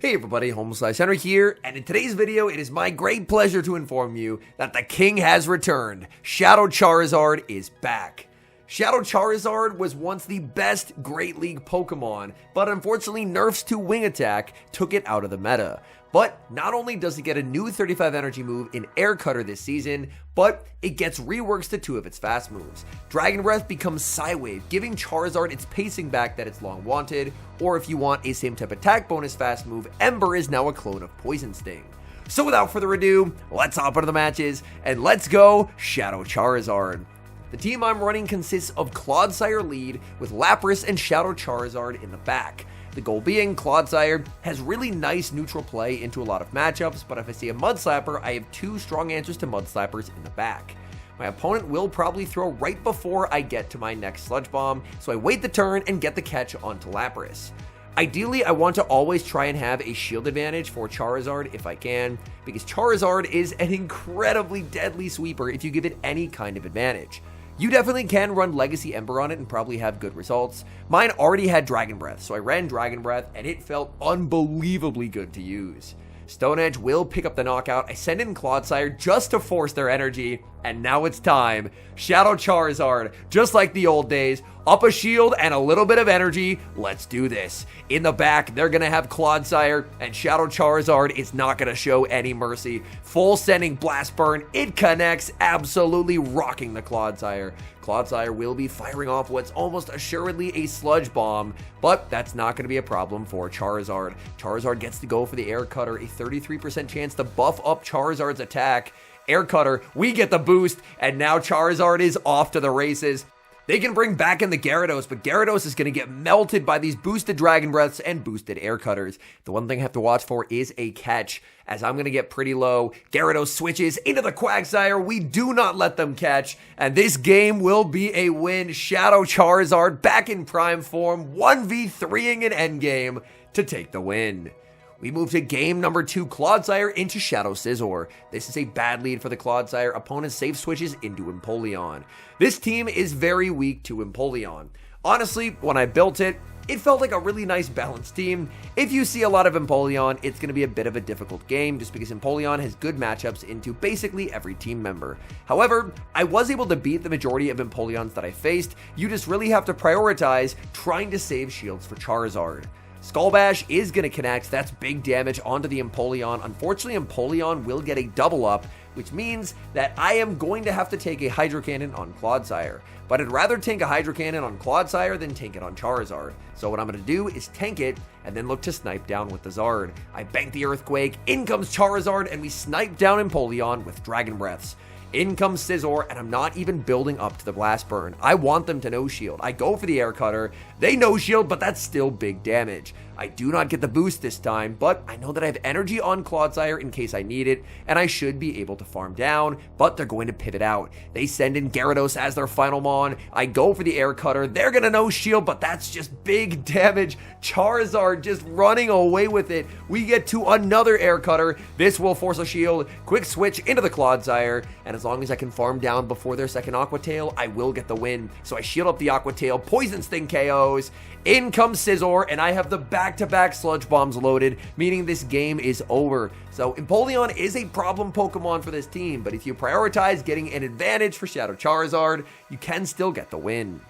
Hey everybody, HomeSliceHenry here, and in today's video, it is my great pleasure to inform you that the king has returned. Shadow Charizard is back. Shadow Charizard was once the best Great League Pokemon, but unfortunately nerfs to Wing Attack took it out of the meta. But not only does it get a new 35 energy move in Air Cutter this season, but it gets reworks to 2 of its fast moves. Dragon Breath becomes Psywave, giving Charizard its pacing back that it's long wanted, or if you want a same type attack bonus fast move, Ember is now a clone of Poison Sting. So without further ado, let's hop into the matches, and let's go Shadow Charizard. The team I'm running consists of Clodsire lead with Lapras and Shadow Charizard in the back. The goal being, Clodsire has really nice neutral play into a lot of matchups, but if I see a Mud Slapper, I have 2 strong answers to Mud Slappers in the back. My opponent will probably throw right before I get to my next Sludge Bomb, so I wait the turn and get the catch onto Lapras. Ideally, I want to always try and have a shield advantage for Charizard if I can, because Charizard is an incredibly deadly sweeper if you give it any kind of advantage. You definitely can run Legacy Ember on it and probably have good results. Mine already had Dragon Breath, so I ran Dragon Breath and it felt unbelievably good to use. Stone Edge will pick up the knockout. I send in Clodsire just to force their energy, and now it's time. Shadow Charizard, just like the old days, up a shield and a little bit of energy. Let's do this. In the back, they're going to have Clodsire, and Shadow Charizard is not going to show any mercy. Full sending Blast Burn. It connects, absolutely rocking the Clodsire. Clodsire will be firing off what's almost assuredly a Sludge Bomb, but that's not going to be a problem for Charizard. Charizard gets to go for the Air Cutter, a 33% chance to buff up Charizard's attack. Air Cutter, we get the boost, and now Charizard is off to the races. They can bring back in the Gyarados, but Gyarados is going to get melted by these boosted Dragon Breaths and boosted Air Cutters. The one thing I have to watch for is a catch, as I'm going to get pretty low. Gyarados switches into the Quagsire. We do not let them catch, and this game will be a win. Shadow Charizard back in prime form, 1v3ing an endgame to take the win. We move to game number 2, Clodsire into Shadow Scizor. This is a bad lead for the Clodsire. Opponent safe switches into Empoleon. This team is very weak to Empoleon. Honestly, when I built it, it felt like a really nice balanced team. If you see a lot of Empoleon, it's going to be a bit of a difficult game just because Empoleon has good matchups into basically every team member. However, I was able to beat the majority of Empoleons that I faced. You just really have to prioritize trying to save shields for Charizard. Skull Bash is going to connect. That's big damage onto the Empoleon. Unfortunately, Empoleon will get a double up, which means that I am going to have to take a Hydro Cannon on Clodsire. But I'd rather tank a Hydro Cannon on Clodsire than tank it on Charizard. So what I'm going to do is tank it and then look to snipe down with the Zard. I bank the Earthquake, in comes Charizard, and we snipe down Empoleon with Dragon Breaths. In comes Scizor, and I'm not even building up to the Blast Burn. I want them to no-shield. I go for the Air Cutter. They no-shield, but that's still big damage. I do not get the boost this time, but I know that I have energy on Clodsire in case I need it, and I should be able to farm down, but they're going to pivot out. They send in Gyarados as their final Mon. I go for the Air Cutter. They're going to no-shield, but that's just big damage. Charizard just running away with it. We get to another Air Cutter. This will force a shield. Quick switch into the Clodsire, and as long as I can farm down before their second Aqua Tail, I will get the win. So I shield up the Aqua Tail. Poison Sting KOs. In comes Scizor, and I have the back-to-back Sludge Bombs loaded, meaning this game is over. So Empoleon is a problem Pokemon for this team, but if you prioritize getting an advantage for Shadow Charizard, you can still get the win.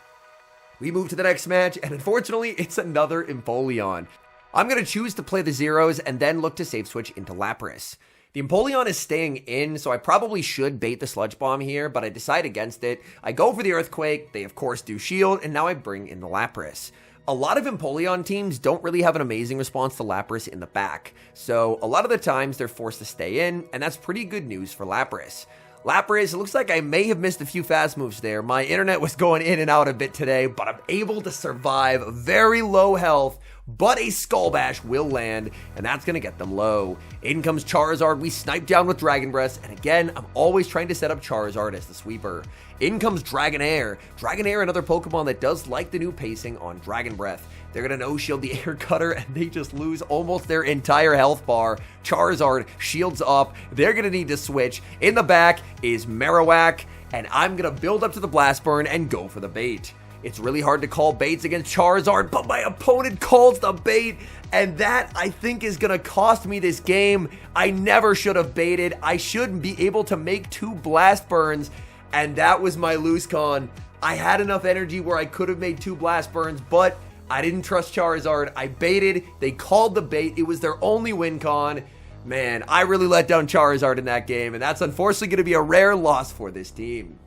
We move to the next match, and unfortunately, it's another Empoleon. I'm going to choose to play the Zeros and then look to save switch into Lapras. The Empoleon is staying in, so I probably should bait the Sludge Bomb here, but I decide against it. I go for the Earthquake, they of course do shield, and now I bring in the Lapras. A lot of Empoleon teams don't really have an amazing response to Lapras in the back, so a lot of the times they're forced to stay in, and that's pretty good news for Lapras. Lapras, it looks like I may have missed a few fast moves there. My internet was going in and out a bit today, but I'm able to survive very low health, but a Skull Bash will land, and that's going to get them low. In comes Charizard, we snipe down with Dragon Breath, and again, I'm always trying to set up Charizard as the sweeper. In comes Dragonair. Dragonair, another Pokemon that does like the new pacing on Dragon Breath. They're going to no-shield the Air Cutter, and they just lose almost their entire health bar. Charizard shields up. They're going to need to switch. In the back is Marowak, and I'm going to build up to the Blast Burn and go for the bait. It's really hard to call baits against Charizard, but my opponent calls the bait, and that, I think, is going to cost me this game. I never should have baited. I should be able to make 2 Blast Burns, and that was my lose con. I had enough energy where I could have made 2 Blast Burns, but I didn't trust Charizard. I baited. They called the bait. It was their only win con. Man, I really let down Charizard in that game, and that's unfortunately going to be a rare loss for this team.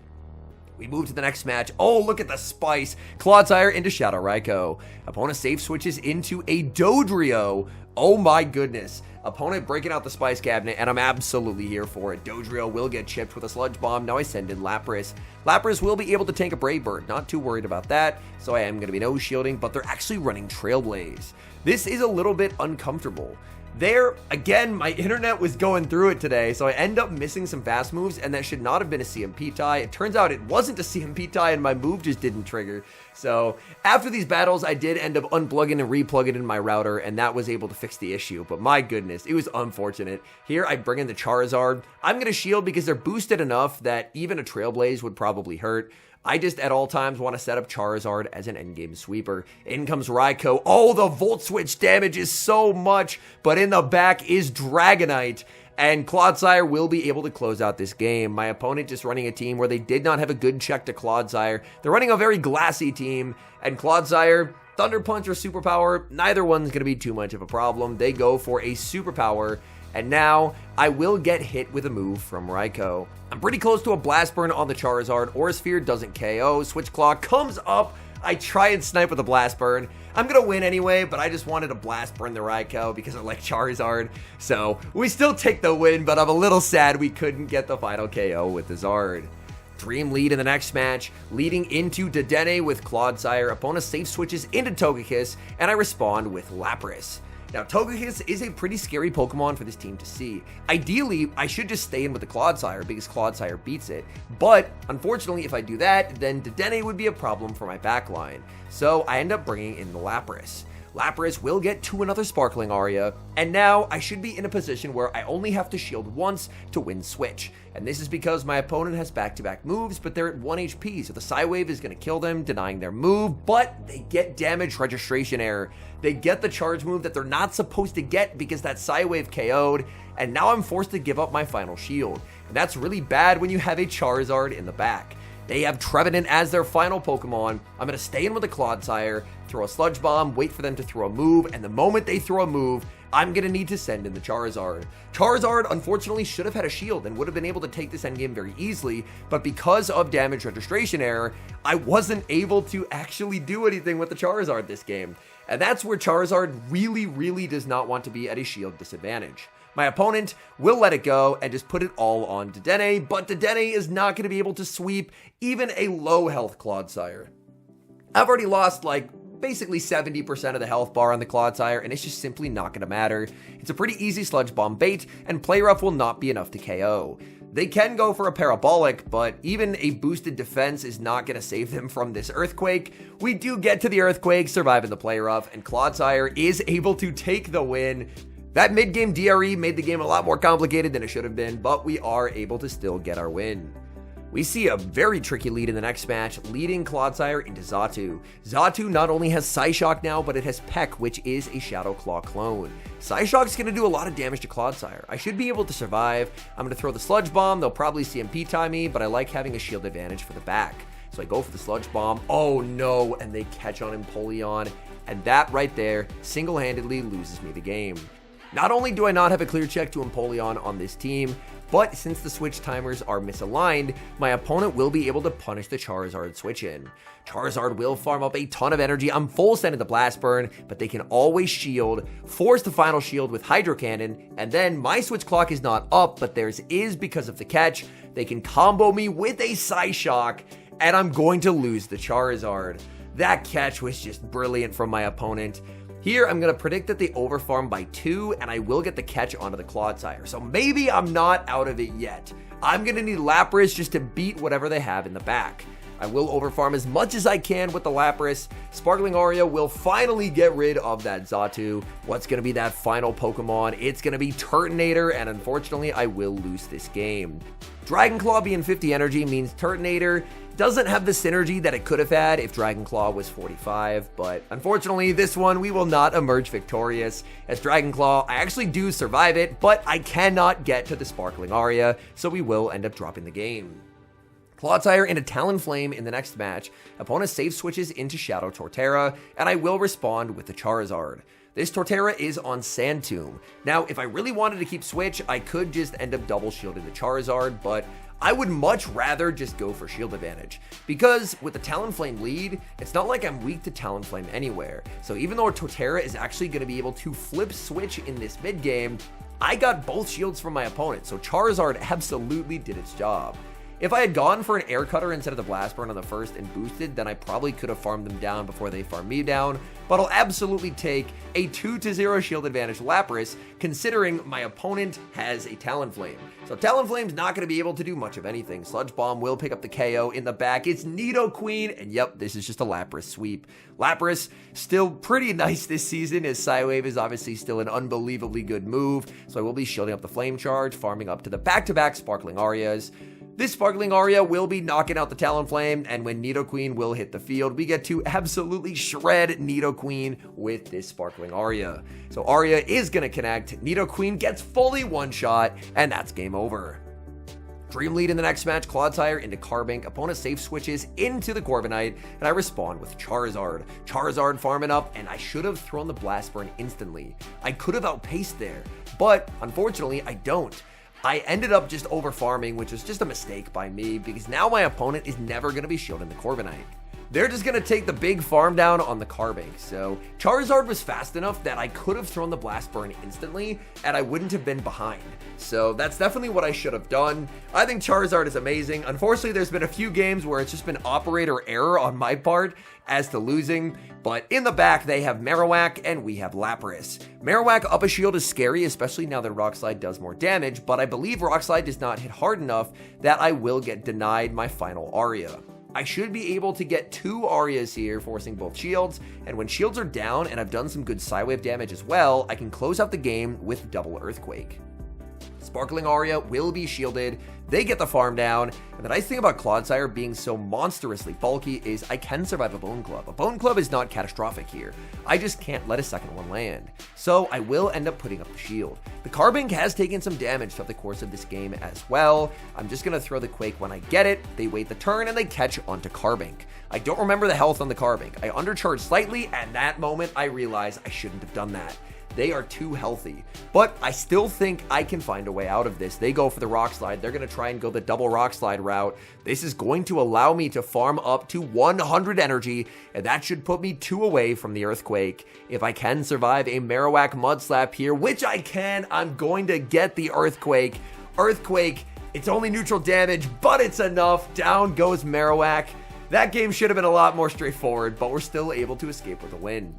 We move to the next match. Oh, look at the spice. Clodsire into Shadow Raikou. Opponent safe switches into a Dodrio. Oh my goodness. Opponent breaking out the spice cabinet, and I'm absolutely here for it. Dodrio will get chipped with a Sludge Bomb. Now I send in Lapras. Lapras will be able to tank a Brave Bird. Not too worried about that, so I am going to be no shielding, but they're actually running Trailblaze. This is a little bit uncomfortable. There, again, my internet was going through it today, so I end up missing some fast moves, and that should not have been a CMP tie. It turns out it wasn't a CMP tie, and my move just didn't trigger. So, after these battles, I did end up unplugging and replugging in my router, and that was able to fix the issue. But my goodness, it was unfortunate. Here, I bring in the Charizard. I'm going to shield because they're boosted enough that even a Trailblaze would probably hurt. I just, at all times, want to set up Charizard as an endgame sweeper. In comes Raikou. Oh, the Volt Switch damage is so much, but in the back is Dragonite. And Clodsire will be able to close out this game. My opponent just running a team where they did not have a good check to Clodsire. They're running a very glassy team, and Clodsire, Thunder Punch or Superpower, neither one's going to be too much of a problem. They go for a Superpower, and now I will get hit with a move from Raikou. I'm pretty close to a Blast Burn on the Charizard. Aura Sphere doesn't KO. Switch Claw comes up. I try and snipe with a Blast Burn. I'm going to win anyway, but I just wanted to Blast Burn the Raikou because I like Charizard. So we still take the win, but I'm a little sad we couldn't get the final KO with the Zard. Dream lead in the next match, leading into Dedenne with Clodsire. Opponent safe switches into Togekiss, and I respond with Lapras. Now, Togekiss is a pretty scary Pokemon for this team to see. Ideally, I should just stay in with the Clodsire because Clodsire beats it. But, unfortunately, if I do that, then Dedenne would be a problem for my backline. So, I end up bringing in the Lapras. Lapras will get to another Sparkling Aria, and now I should be in a position where I only have to shield once to win Switch. And this is because my opponent has back-to-back moves, but they're at 1 HP, so the Psywave is going to kill them, denying their move, but they get damage registration error. They get the charge move that they're not supposed to get because that Psywave KO'd, and now I'm forced to give up my final shield. And that's really bad when you have a Charizard in the back. They have Trevenant as their final Pokemon. I'm going to stay in with the Clodsire, throw a Sludge Bomb, wait for them to throw a move, and the moment they throw a move, I'm going to need to send in the Charizard. Charizard, unfortunately, should have had a shield and would have been able to take this endgame very easily, but because of damage registration error, I wasn't able to actually do anything with the Charizard this game. And that's where Charizard really does not want to be at a shield disadvantage. My opponent will let it go and just put it all on Dedenne, but Dedenne is not going to be able to sweep even a low health Clodsire. I've already lost like basically 70% of the health bar on the Clodsire, and it's just simply not going to matter. It's a pretty easy Sludge Bomb bait, and Play Rough will not be enough to KO. They can go for a Parabolic, but even a boosted defense is not going to save them from this Earthquake. We do get to the Earthquake, surviving the Play Rough, and Clodsire is able to take the win. That mid-game DRE made the game a lot more complicated than it should have been, but we are able to still get our win. We see a very tricky lead in the next match, leading Clodsire into Xatu. Xatu not only has Psyshock now, but it has Peck, which is a Shadow Claw clone. Psyshock's going to do a lot of damage to Clodsire. I should be able to survive. I'm going to throw the Sludge Bomb. They'll probably CMP tie me, but I like having a shield advantage for the back. So I go for the Sludge Bomb. Oh no, and they catch on Empoleon, and that right there single-handedly loses me the game. Not only do I not have a clear check to Empoleon on this team, but since the switch timers are misaligned, my opponent will be able to punish the Charizard switch in. Charizard will farm up a ton of energy. I'm full sending the Blast Burn, but they can always shield, force the final shield with Hydro Cannon, and then my switch clock is not up, but theirs is because of the catch. They can combo me with a Psyshock, and I'm going to lose the Charizard. That catch was just brilliant from my opponent. Here, I'm going to predict that they overfarm by 2, and I will get the catch onto the Clodsire. So maybe I'm not out of it yet. I'm going to need Lapras just to beat whatever they have in the back. I will overfarm as much as I can with the Lapras. Sparkling Aria will finally get rid of that Xatu. What's going to be that final Pokemon? It's going to be Turtonator, and unfortunately, I will lose this game. Dragon Claw being 50 energy means Turtonator doesn't have the synergy that it could have had if Dragon Claw was 45, but unfortunately, this one we will not emerge victorious. As Dragon Claw, I actually do survive it, but I cannot get to the Sparkling Aria, so we will end up dropping the game. Clodsire into Talonflame in the next match. Opponent safe switches into Shadow Torterra, and I will respond with the Charizard. This Torterra is on Sand Tomb. Now, if I really wanted to keep switch, I could just end up double shielding the Charizard, but I would much rather just go for shield advantage, because with the Talonflame lead, it's not like I'm weak to Talonflame anywhere. So even though Torterra is actually going to be able to flip switch in this mid game, I got both shields from my opponent, so Charizard absolutely did its job. If I had gone for an Air Cutter instead of the Blast Burn on the first and boosted, then I probably could have farmed them down before they farmed me down, but I'll absolutely take a 2-0 shield advantage Lapras, considering my opponent has a Talonflame. So Talonflame's not going to be able to do much of anything. Sludge Bomb will pick up the KO in the back. It's Nidoqueen, and yep, this is just a Lapras sweep. Lapras, still pretty nice this season, as Psywave is obviously still an unbelievably good move, so I will be shielding up the Flame Charge, farming up to the back-to-back Sparkling Arias. This Sparkling Aria will be knocking out the Talonflame, and when Nidoqueen will hit the field, we get to absolutely shred Nidoqueen with this Sparkling Aria. So Aria is going to connect, Nidoqueen gets fully one-shot, and that's game over. Dream Lead in the next match, Clodsire into Carbink, opponent safe switches into the Corviknight, and I respond with Charizard. Charizard farming up, and I should have thrown the Blast Burn instantly. I could have outpaced there, but unfortunately I don't. I ended up just over farming, which was just a mistake by me, because now my opponent is never going to be shielding the Corviknight. They're just going to take the big farm down on the Carbink. So Charizard was fast enough that I could have thrown the Blast Burn instantly, and I wouldn't have been behind. So that's definitely what I should have done. I think Charizard is amazing. Unfortunately, there's been a few games where it's just been operator error on my part as to losing, but in the back, they have Marowak and we have Lapras. Marowak up a shield is scary, especially now that Rock Slide does more damage, but I believe Rock Slide does not hit hard enough that I will get denied my final Aria. I should be able to get 2 Arias here, forcing both shields, and when shields are down and I've done some good Psywave damage as well, I can close out the game with double Earthquake. Sparkling Aria will be shielded, they get the farm down, and the nice thing about Clodsire being so monstrously bulky is I can survive a Bone Club. A Bone Club is not catastrophic here, I just can't let a second one land. So I will end up putting up the shield. The Carbink has taken some damage throughout the course of this game as well. I'm just going to throw the Quake when I get it, they wait the turn, and they catch onto Carbink. I don't remember the health on the Carbink. I undercharged slightly, and that moment I realized I shouldn't have done that. They are too healthy, but I still think I can find a way out of this. They go for the Rock Slide. They're going to try and go the double Rock Slide route. This is going to allow me to farm up to 100 energy, and that should put me 2 away from the Earthquake. If I can survive a Marowak Mud Slap here, which I can, I'm going to get the Earthquake. Earthquake, it's only neutral damage, but it's enough. Down goes Marowak. That game should have been a lot more straightforward, but we're still able to escape with a win.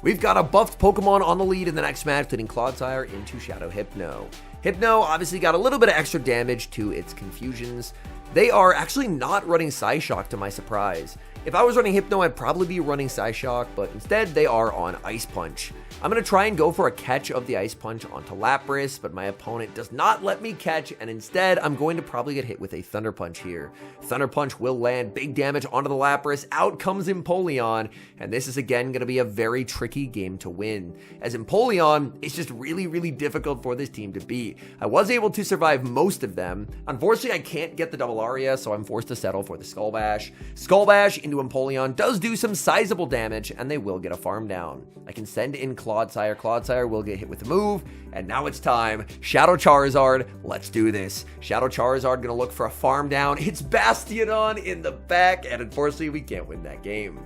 We've got a buffed Pokemon on the lead in the next match, leading Clodsire into Shadow Hypno. Hypno obviously got a little bit of extra damage to its Confusions. They are actually not running Psyshock to my surprise. If I was running Hypno, I'd probably be running Psyshock, but instead they are on Ice Punch. I'm going to try and go for a catch of the Ice Punch onto Lapras, but my opponent does not let me catch, and instead I'm going to probably get hit with a Thunder Punch here. Thunder Punch will land big damage onto the Lapras, out comes Empoleon, and this is again going to be a very tricky game to win, as Empoleon is just really difficult for this team to beat. I was able to survive most of them. Unfortunately, I can't get the double Aria, so I'm forced to settle for the Skull Bash. Skull Bash into Empoleon does do some sizable damage, and they will get a farm down. I can send in Clodsire. Clodsire will get hit with the move, and now it's time. Shadow Charizard, let's do this. Shadow Charizard gonna look for a farm down. It's Bastiodon in the back, and unfortunately we can't win that game.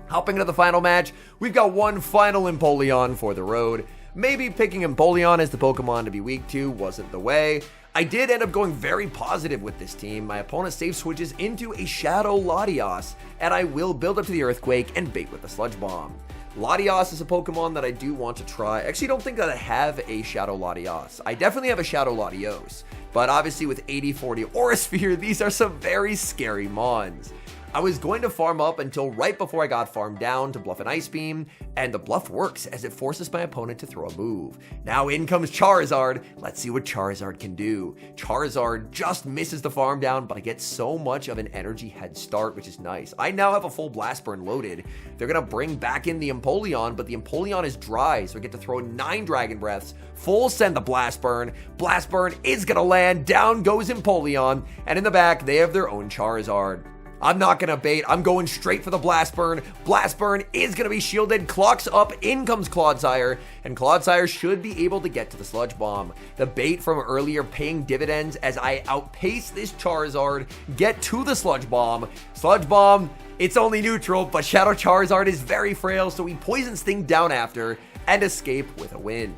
Hopping into the final match, we've got one final Empoleon for the road. Maybe picking Empoleon as the Pokemon to be weak to wasn't the way. I did end up going very positive with this team. My opponent safe switches into a Shadow Latios, and I will build up to the Earthquake and bait with the Sludge Bomb. Latios is a Pokemon that I do want to try. I actually don't think that I have a Shadow Latios. I definitely have a Shadow Latios, But obviously with 80-40 Aura Sphere, these are some very scary mons. I was going to farm up until right before I got farmed down to bluff an Ice Beam, and the bluff works as it forces my opponent to throw a move. Now in comes Charizard. Let's see what Charizard can do. Charizard just misses the farm down, but I get so much of an energy head start, which is nice. I now have a full Blast Burn loaded. They're going to bring back in the Empoleon, but the Empoleon is dry, so I get to throw 9 Dragon Breaths, full send the Blast Burn. Blast Burn is going to land, down goes Empoleon, and in the back, they have their own Charizard. I'm not going to bait. I'm going straight for the Blast Burn. Blast Burn is going to be shielded. Clocks up. In comes Clodsire. And Clodsire should be able to get to the Sludge Bomb. The bait from earlier paying dividends as I outpace this Charizard, get to the Sludge Bomb. Sludge Bomb, it's only neutral, but Shadow Charizard is very frail, so he Poison Sting down after and escape with a win.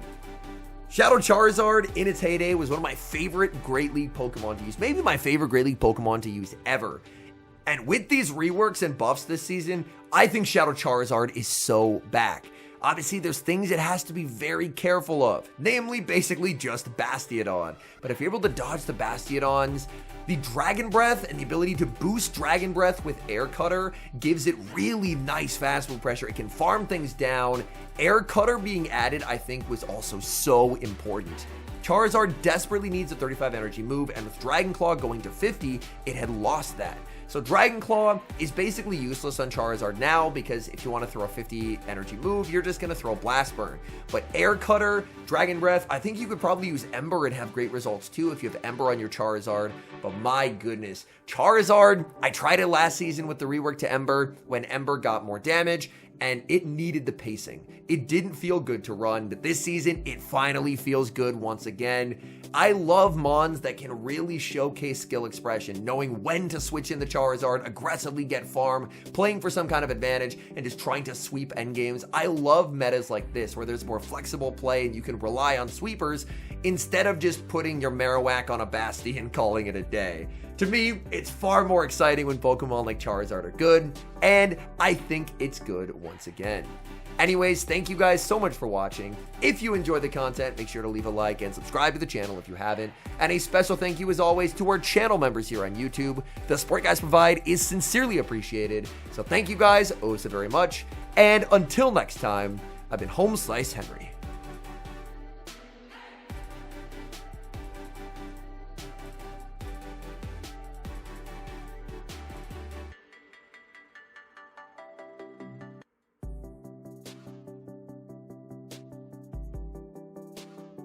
Shadow Charizard in its heyday was one of my favorite Great League Pokemon to use. Maybe my favorite Great League Pokemon to use ever. And with these reworks and buffs this season, I think Shadow Charizard is so back. Obviously, there's things it has to be very careful of, namely basically just Bastiodon. But if you're able to dodge the Bastiodons, the Dragon Breath and the ability to boost Dragon Breath with Air Cutter gives it really nice fast move pressure. It can farm things down. Air Cutter being added, I think, was also so important. Charizard desperately needs a 35 energy move, and with Dragon Claw going to 50, it had lost that. So Dragon Claw is basically useless on Charizard now because if you want to throw a 50 energy move, you're just going to throw Blast Burn. But Air Cutter, Dragon Breath, I think you could probably use Ember and have great results too if you have Ember on your Charizard. But my goodness, Charizard, I tried it last season with the rework to Ember when Ember got more damage, and it needed the pacing. It didn't feel good to run, but this season, it finally feels good once again. I love mons that can really showcase skill expression, knowing when to switch in the Charizard, aggressively get farm, playing for some kind of advantage, and just trying to sweep endgames. I love metas like this, where there's more flexible play and you can rely on sweepers instead of just putting your Marowak on a Basti and calling it a day. To me, it's far more exciting when Pokemon like Charizard are good, and I think it's good once again. Anyways, thank you guys so much for watching. If you enjoyed the content, make sure to leave a like and subscribe to the channel if you haven't. And a special thank you as always to our channel members here on YouTube. The support you guys provide is sincerely appreciated. So thank you guys oh so very much. And until next time, I've been HomeSliceHenry.